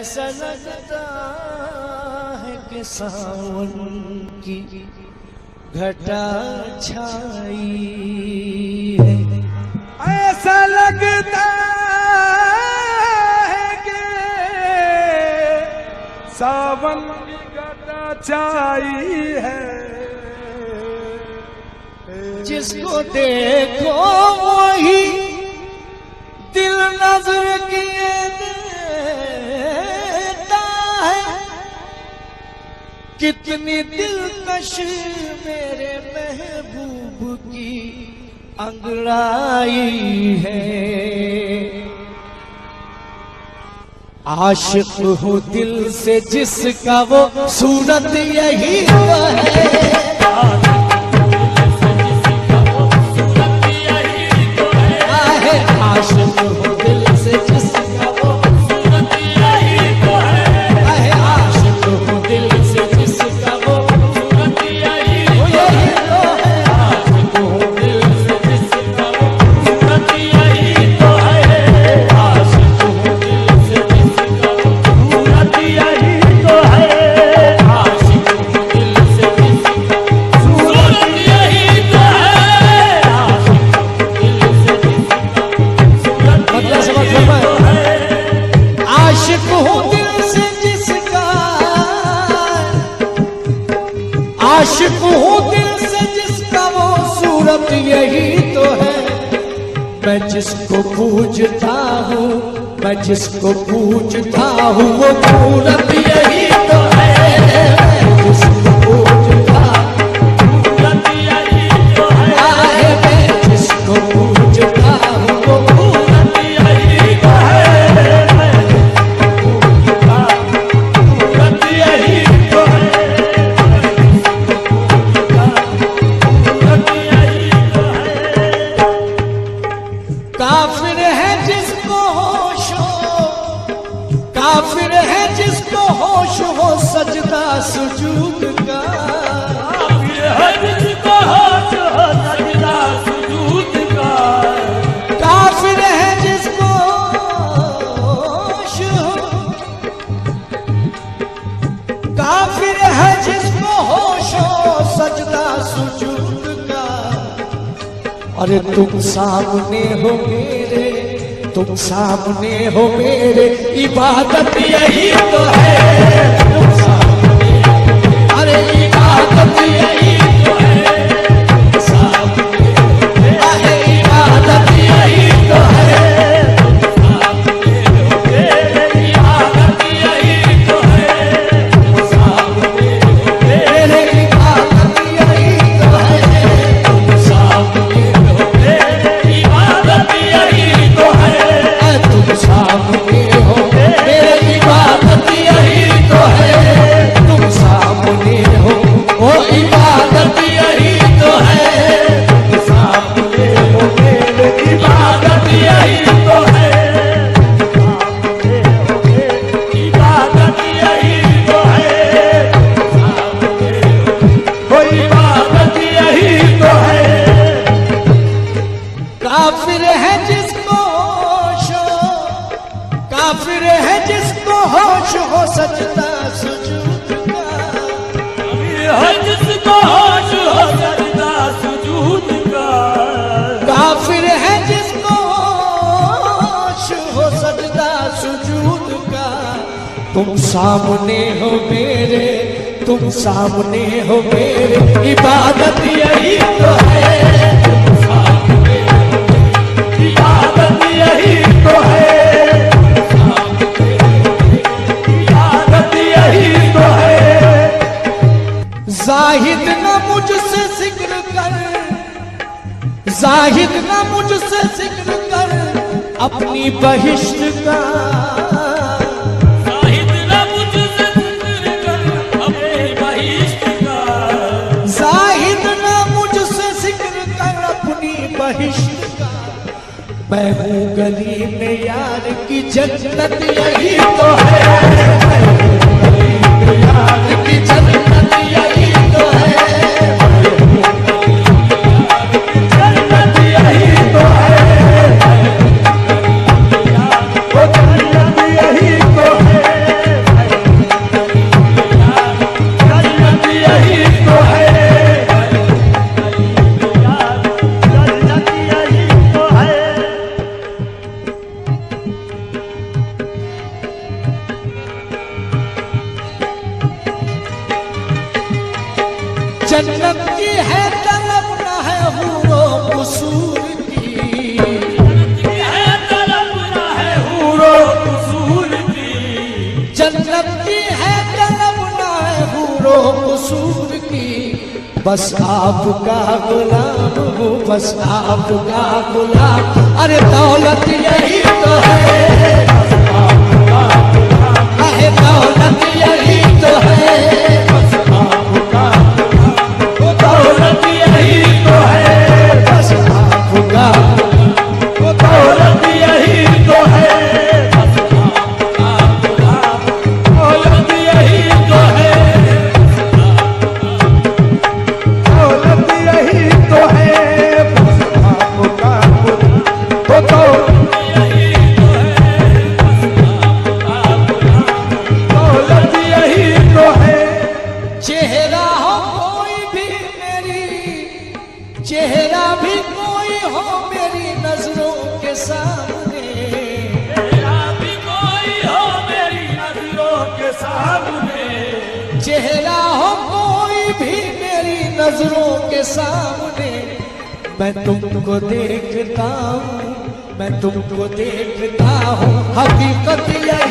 ऐसा लगता है कि सावन की घटा छाई है। ऐसा लगता है कि सावन की घटा छाई है। जिसको देखो वही दिल नजर किए देता है। कितनी दिलकश मेरे महबूब की अंगड़ाई है। आशिक हूँ दिल से जिसका वो सूरत यही है। आशिक हो दिल से जिसका वो सूरत यही तो है। आशिक हो दिल से जिसका वो सूरत यही तो है। आशिक हो दिल से जिसका वो सूरत यही तो है। आशिक हो दिल से जिसका वो सूरत यही तो है। आशिक हो दिल से जिसका सूरत यही तो है। आशिक हूँ दिल से जिसका, आशिक हूँ दिल से जिसका वो सूरत यही तो है। मैं जिसको पूजता हूँ, मैं जिसको पूजता हूँ वो सूरत यही तो है। मैं जिसको पूजता सूरत यही तो है। मैं जिसको पूजता हूँ वो सूरत यही तो है। काफिर है जिसको होश हो, काफिर है जिसको होश हो सजदा सुजूद का। काफिर है जिसको होश हो सजदा सुजूद का। काफिर है जिसको होश हो, काफिर है जिसको होश हो सजदा सुजूद का। अरे तुम सामने हो मेरे, तुम सामने हो मेरे, इबादत यही तो है। तुम सामने हो मेरे, अरे इबादत यही तो है। तुम सामने हो मेरे, इबादत यही तो है। तुम सामने हो मेरे, इबादत यही तो है। तुम सामने हो मेरे, इबादत यही तो है। तुम सामने इबादत यही तो है। तुम सामने हो मेरे, इबादत यही तो है। तुम सामने हो वो इबादत यही तो है। तुम सामने हो मेरे, इबादत यही तो है। सामने हो मेरे, इबादत यही तो है। सामने हो इबादत यही तो है। काफिर है जिसको होश हो, काफिर है जिसको होश हो सजदा सुजूद का। काफिर है जिसको होश हो सजदा सुजूद का। काफिर है जिसको होश हो सजदा सुजूद का। तुम सामने हो मेरे, तुम सामने हो मेरे, इबादत यही तो है। इबादत यही तो है। इबादत यही तो है। जाहिद न मुझसे जिक्र कर, जाहिद न मुझसे जिक्र कर अपनी बहिश्त का। जाहिद न मुझसे जिक्र कर अपनी बहिश्त का। जाहिद न मुझसे जिक्र कर अपनी बहिश्त का। मैं हूँ गली में यार की जन्नत यही तो है। यार की जन्नत यही तो है। जन्नत यही तो है। वो जन्नत यही तो है। जन्नत की है तलब न है हूरो कसूर की, है तलब न है हूरो कसूर की, जन्नत की है तलब न है हूरो कसूर की। बस आपका गुलाम हूँ, बस आपका गुलाम। अरे दौलत यही तो है, अरे दौलत यही तो है, दौलत यही तो है, बस आपका दौलत यही तो है, दौलत यही तो है, दौलत यही तो है, बस आपका तो दौलत यही तो है। चेहरा हो कोई भी मेरी, चेहरा भी कोई हो मेरी नजरों के सामने, तेरा भी कोई हो मेरी नजरों के सामने, चेहरा हो कोई भी मेरी नजरों के सामने। मैं तुमको देखता हूँ, मैं तुमको देखता हूँ, हकीकत यही